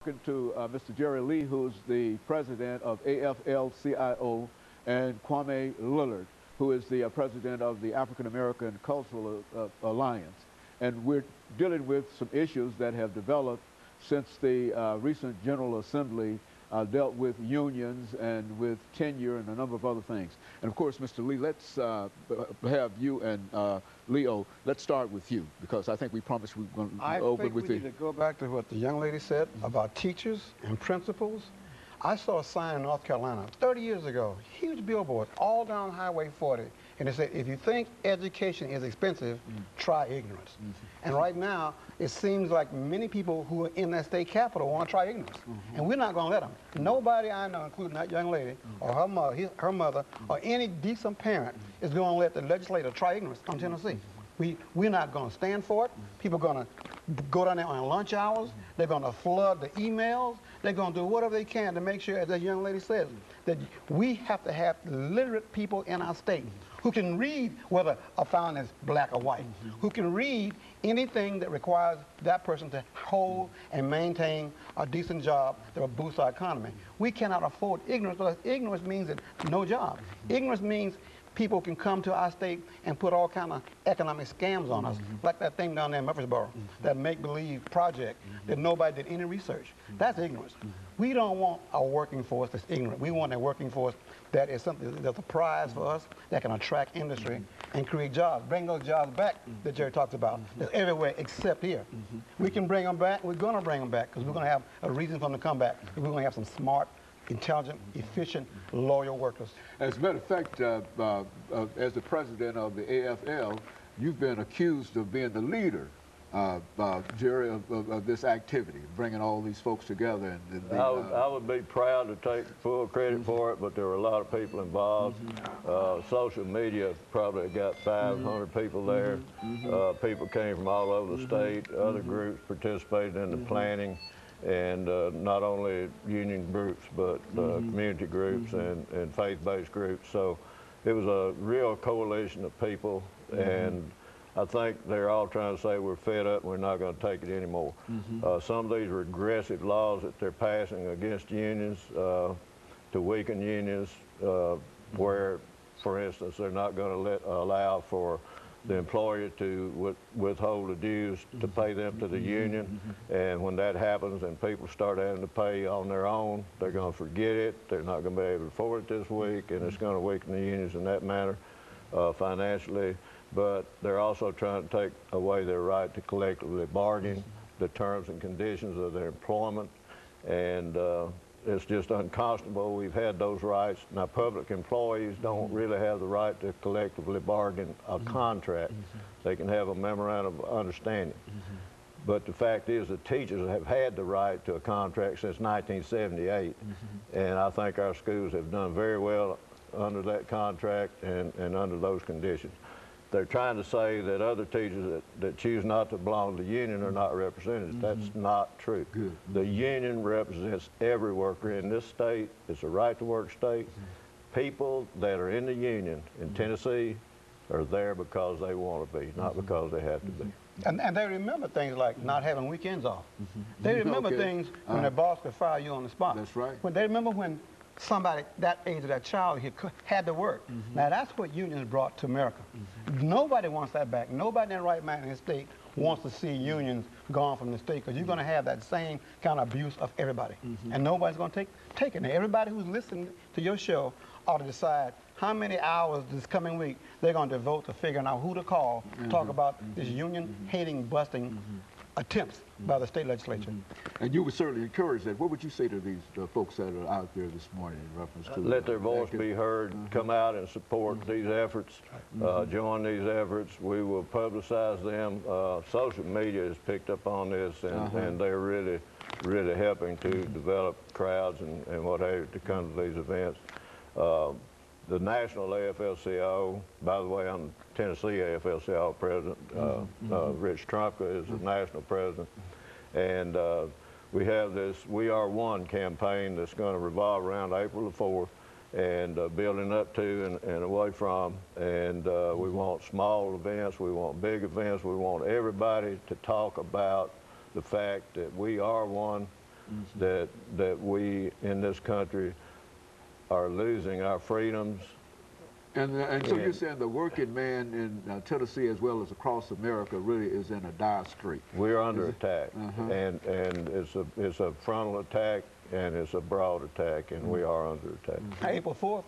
Talking to Mr. JLee, who's the president of AFL-CIO, and KLillard, who is the president of the African American Cultural Alliance. And we're dealing with some issues that have developed since the recent General Assembly dealt with unions and with tenure and a number of other things. And of course, Mr. Lee, let's have you and Leo, let's start with you, because I think we promised we were going to open with you. I think we need to go back to what the young lady said about teachers and principals. I saw a sign in North Carolina 30 years ago, huge billboard, all down Highway 40, and it said, if you think education is expensive, try ignorance. And right now, it seems like many people who are in that state capitol want to try ignorance. And we're not going to let them. Nobody I know, including that young lady, or her mother, or any decent parent, is going to let the legislator try ignorance from Tennessee. We're not going to stand for it. People are going to go down there on lunch hours. They're going to flood the emails. They're going to do whatever they can to make sure, as that young lady says, that we have to have literate people in our state who can read whether a fountain is black or white, who can read anything that requires that person to hold and maintain a decent job that will boost our economy. We cannot afford ignorance, because ignorance means that no job. Ignorance means people can come to our state and put all kind of economic scams on us, like that thing down there in Murfreesboro, that make-believe project that nobody did any research. That's ignorance. We don't want a working force that's ignorant. We want a working force that is something that's a prize for us, that can attract industry and create jobs. Bring those jobs back that Jerry talks about. That's everywhere except here. We can bring them back. We're going to bring them back, because we're going to have a reason for them to come back. We're going to have some smart, intelligent, efficient, loyal workers. As a matter of fact, as the president of the AFL, you've been accused of being the leader, Jerry, of this activity, bringing all these folks together. And I would be proud to take full credit for it, but there were a lot of people involved. Social media probably got 500 people there. People came from all over the state. Other groups participated in the planning. And not only union groups, but community groups and faith-based groups. So it was a real coalition of people, and I think they're all trying to say we're fed up and we're not going to take it anymore. Some of these regressive laws that they're passing against unions to weaken unions, where, for instance, they're not going to allow for the employer to withhold the dues to pay them to the union. And when that happens and people start having to pay on their own, they're going to forget it. They're not going to be able to afford it this week, and it's going to weaken the unions in that manner financially. But they're also trying to take away their right to collectively bargain the terms and conditions of their employment. And it's just unconscionable. We've had those rights. Now, public employees don't really have the right to collectively bargain a contract. They can have a memorandum of understanding. But the fact is that teachers have had the right to a contract since 1978. And I think our schools have done very well under that contract and under those conditions. They're trying to say that other teachers that choose not to belong to the union are not represented. That's not true. The union represents every worker in this state. It's a right-to-work state. People that are in the union in Tennessee are there because they want to be, not because they have to be. And they remember things like not having weekends off. They remember things when their boss could fire you on the spot. That's right. When they remember when somebody that age of that child had to work. Now that's what unions brought to America. Nobody wants that back. Nobody in their right mind in the state wants to see unions gone from the state, because you're going to have that same kind of abuse of everybody. And nobody's going to take it. Now, everybody who's listening to your show ought to decide how many hours this coming week they're going to devote to figuring out who to call to talk about this union-hating, busting attempts by the state legislature. And you would certainly encourage that. What would you say to these folks that are out there this morning in reference to let their voice be heard, come out and support these efforts, join these efforts. We will publicize them. Social media has picked up on this, and they're really helping to develop crowds and what have you to come to these events. The national AFL-CIO, by the way, I'm Tennessee AFL-CIO president. Rich Trumka is the national president. And we have this We Are One campaign that's going to revolve around April the 4th and building up to and away from. And we want small events, we want big events, we want everybody to talk about the fact that we are one. that we in this country are losing our freedoms. And so you're saying the working man in Tennessee as well as across America really is in a dire strait. We're under attack, and it's a frontal attack and it's a broad attack, and we are under attack. April 4th